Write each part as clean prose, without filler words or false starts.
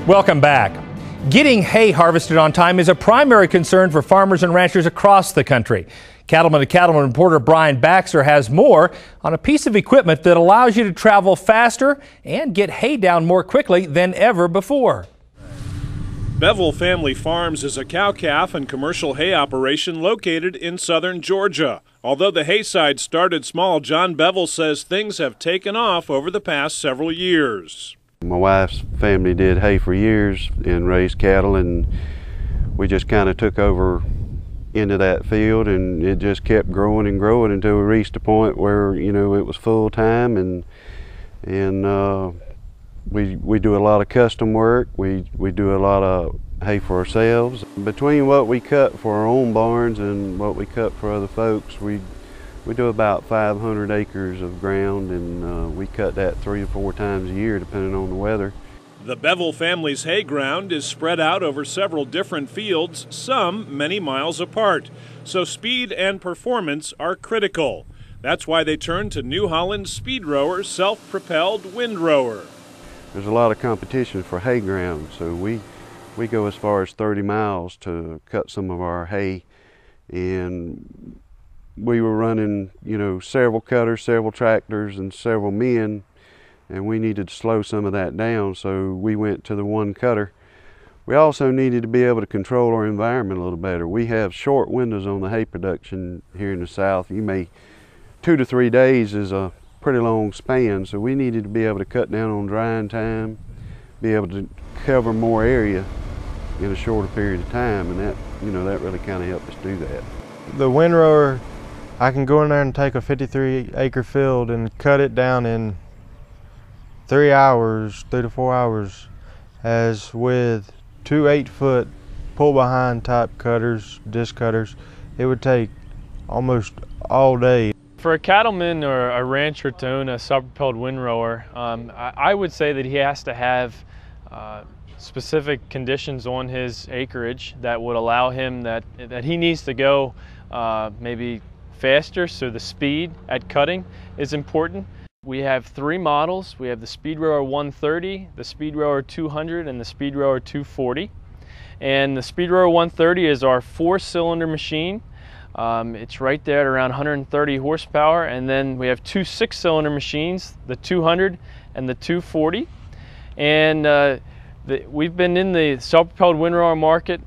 Welcome back. Getting hay harvested on time is a primary concern for farmers and ranchers across the country. Cattleman to Cattleman reporter Brian Baxter has more on a piece of equipment that allows you to travel faster and get hay down more quickly than ever before. Bevel Family Farms is a cow-calf and commercial hay operation located in southern Georgia. Although the hay side started small, John Bevel says things have taken off over the past several years. My wife's family did hay for years and raised cattle, and we just kind of took over into that field, and it just kept growing and growing until we reached a point where, you know, it was full time, and we do a lot of custom work. We do a lot of hay for ourselves. Between what we cut for our own barns and what we cut for other folks, we do about 500 acres of ground, and we cut that 3 to 4 times a year depending on the weather. The Bevel family's hay ground is spread out over several different fields, some many miles apart, so speed and performance are critical. That's why they turned to New Holland's Speedrower self-propelled windrower. There's a lot of competition for hay ground, so we go as far as 30 miles to cut some of our hay, and we were running, you know, several cutters, several tractors, and several men, and we needed to slow some of that down, so we went to the one cutter. We also needed to be able to control our environment a little better. We have short windows on the hay production here in the South. 2 to 3 days is a pretty long span, so we needed to be able to cut down on drying time, be able to cover more area in a shorter period of time, and that, you know, that really kind of helped us do that. The windrower, I can go in there and take a 53-acre field and cut it down in 3 to 4 hours, as with 2 8-foot pull-behind type cutters, disc cutters, it would take almost all day. For a cattleman or a rancher to own a self-propelled windrower, I would say that he has to have specific conditions on his acreage that would allow him that he needs to go maybe faster, so the speed at cutting is important. We have 3 models. We have the Speedrower 130, the Speedrower 200, and the Speedrower 240. And the Speedrower 130 is our 4-cylinder machine. It's right there at around 130 horsepower, and then we have 2 6-cylinder machines, the 200 and the 240. And we've been in the self-propelled windrower market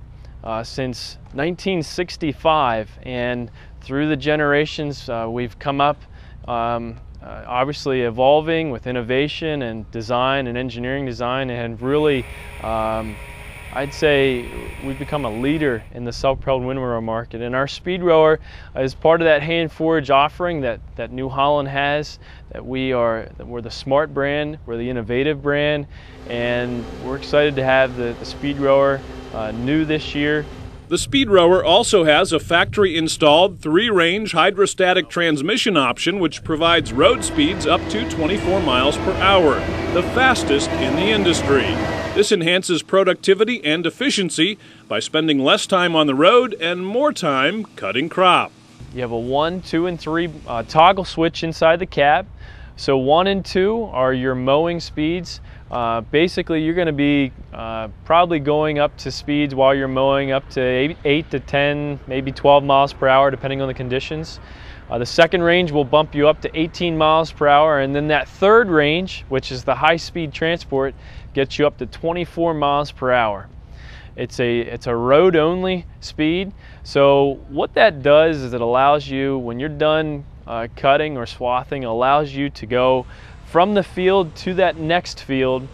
since 1965, and through the generations we've come up obviously evolving with innovation and design and engineering design, and really I'd say we've become a leader in the self-propelled windrower market. And our Speedrower is part of that hay and forage offering that New Holland has, that we're the smart brand, we're the innovative brand, and we're excited to have the Speedrower new this year. The Speedrower also has a factory-installed 3-range hydrostatic transmission option which provides road speeds up to 24 miles per hour, the fastest in the industry. This enhances productivity and efficiency by spending less time on the road and more time cutting crop. You have a 1, 2, and 3 toggle switch inside the cab. So 1 and 2 are your mowing speeds. Basically, you're going to be probably going up to speeds while you're mowing up to 8 to 10, maybe 12 miles per hour, depending on the conditions. The second range will bump you up to 18 miles per hour, and then that third range, which is the high-speed transport, gets you up to 24 miles per hour. It's a road-only speed, so what that does is it allows you, when you're done cutting or swathing, it allows you to go from the field to that next field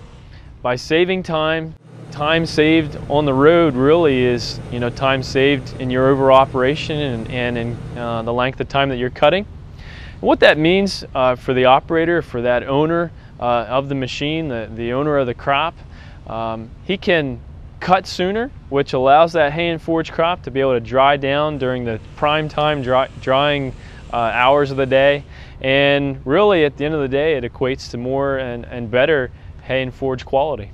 by saving time. Time saved on the road really is, you know, time saved in your overall operation and in the length of time that you're cutting. What that means for the operator, for that owner of the machine, the owner of the crop, he can cut sooner, which allows that hay and forage crop to be able to dry down during the prime time drying hours of the day. And really, at the end of the day, it equates to more and better hay and forage quality.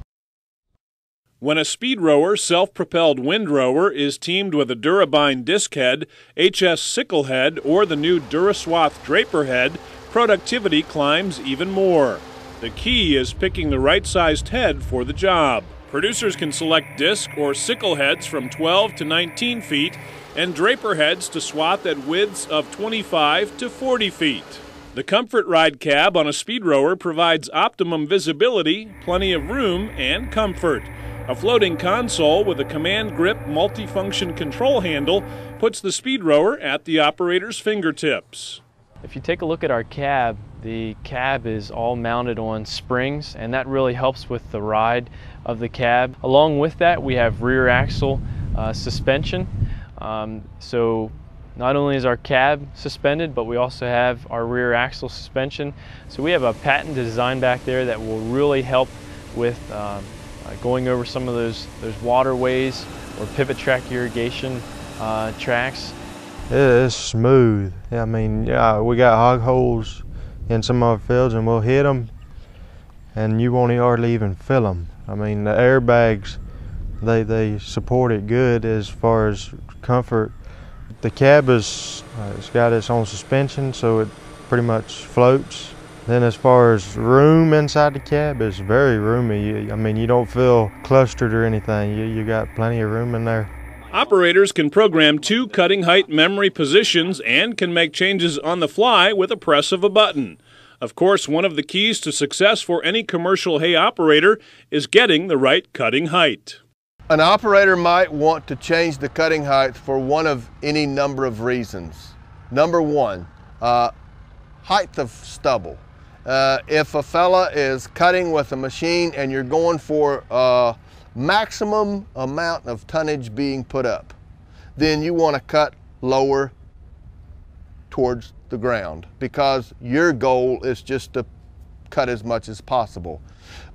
When a Speedrower self-propelled windrower is teamed with a Durabine disc head, HS sickle head, or the new Duraswath draper head, productivity climbs even more. The key is picking the right-sized head for the job. Producers can select disc or sickle heads from 12 to 19 feet and draper heads to swath at widths of 25 to 40 feet. The Comfort Ride cab on a speed rower provides optimum visibility, plenty of room, and comfort. A floating console with a command grip multifunction control handle puts the speed rower at the operator's fingertips. If you take a look at our cab, the cab is all mounted on springs, and that really helps with the ride of the cab. Along with that, we have rear axle suspension. So not only is our cab suspended, but we also have our rear axle suspension. So we have a patented design back there that will really help with going over some of those waterways or pivot track irrigation tracks. It's smooth. I mean, yeah, we got hog holes in some of our fields, and we'll hit them, and you won't hardly even feel them. I mean, the airbags, they support it good as far as comfort. The cab it's got its own suspension, so it pretty much floats. Then as far as room inside the cab, it's very roomy. I mean, you don't feel clustered or anything. You got plenty of room in there. Operators can program 2 cutting height memory positions and can make changes on the fly with a press of a button. Of course, one of the keys to success for any commercial hay operator is getting the right cutting height. An operator might want to change the cutting height for one of any number of reasons. Number one, height of stubble. If a fella is cutting with a machine and you're going for maximum amount of tonnage being put up, then you want to cut lower towards the ground because your goal is just to cut as much as possible.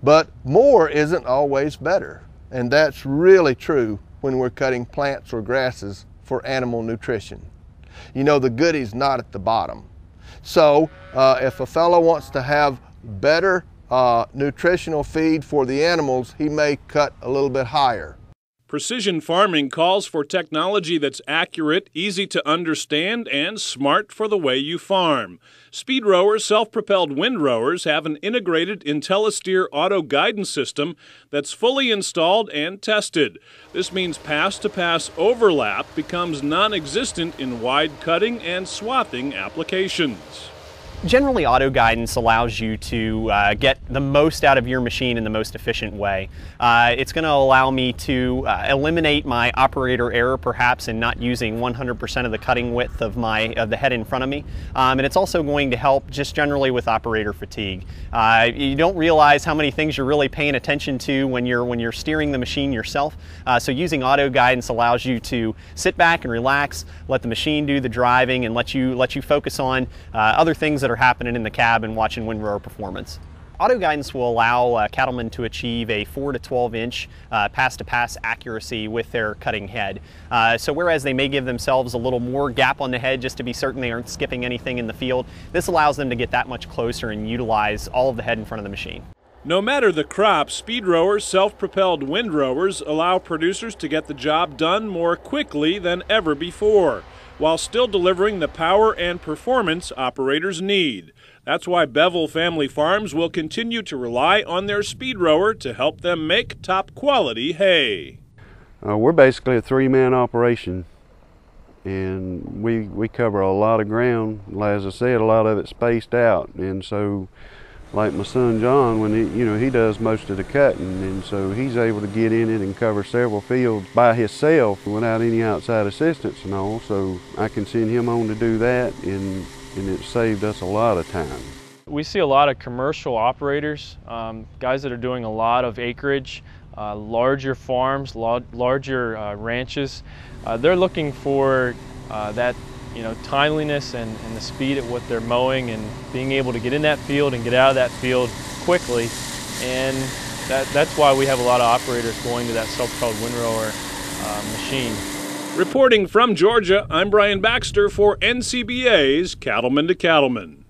But more isn't always better, and that's really true when we're cutting plants or grasses for animal nutrition. You know, the goodie's not at the bottom. So if a fellow wants to have better nutritional feed for the animals, he may cut a little bit higher. Precision farming calls for technology that's accurate, easy to understand, and smart for the way you farm. Speed rowers, self-propelled windrowers, have an integrated IntelliSteer auto guidance system that's fully installed and tested. This means pass-to-pass overlap becomes non-existent in wide cutting and swathing applications. Generally, auto guidance allows you to get the most out of your machine in the most efficient way. It's going to allow me to eliminate my operator error, perhaps, in not using 100% of the cutting width of the head in front of me. And it's also going to help just generally with operator fatigue. You don't realize how many things you're really paying attention to when you're steering the machine yourself. So using auto guidance allows you to sit back and relax, let the machine do the driving, and let you focus on other things that are happening in the cab and watching windrower performance. Auto guidance will allow cattlemen to achieve a 4 to 12 inch pass-to-pass accuracy with their cutting head. So whereas they may give themselves a little more gap on the head just to be certain they aren't skipping anything in the field, this allows them to get that much closer and utilize all of the head in front of the machine. No matter the crop, speed rowers, self-propelled windrowers allow producers to get the job done more quickly than ever before, while still delivering the power and performance operators need. That's why Bevel family farms will continue to rely on their speed rower to help them make top quality hay. We're basically a 3-man operation, and we cover a lot of ground. As I said, a lot of it spaced out, and so like my son John, when he does most of the cutting, and so he's able to get in it and cover several fields by himself without any outside assistance and all. So I can send him on to do that, and it saved us a lot of time. We see a lot of commercial operators, guys that are doing a lot of acreage, larger farms, larger ranches. They're looking for that timeliness and the speed at what they're mowing and being able to get in that field and get out of that field quickly. And that's why we have a lot of operators going to that self-propelled windrower machine. Reporting from Georgia, I'm Brian Baxter for NCBA's Cattleman to Cattleman.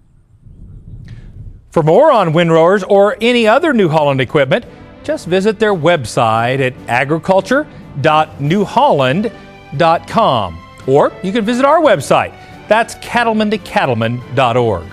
For more on windrowers or any other New Holland equipment, just visit their website at agriculture.newholland.com. Or you can visit our website. That's cattlemantocattleman.org.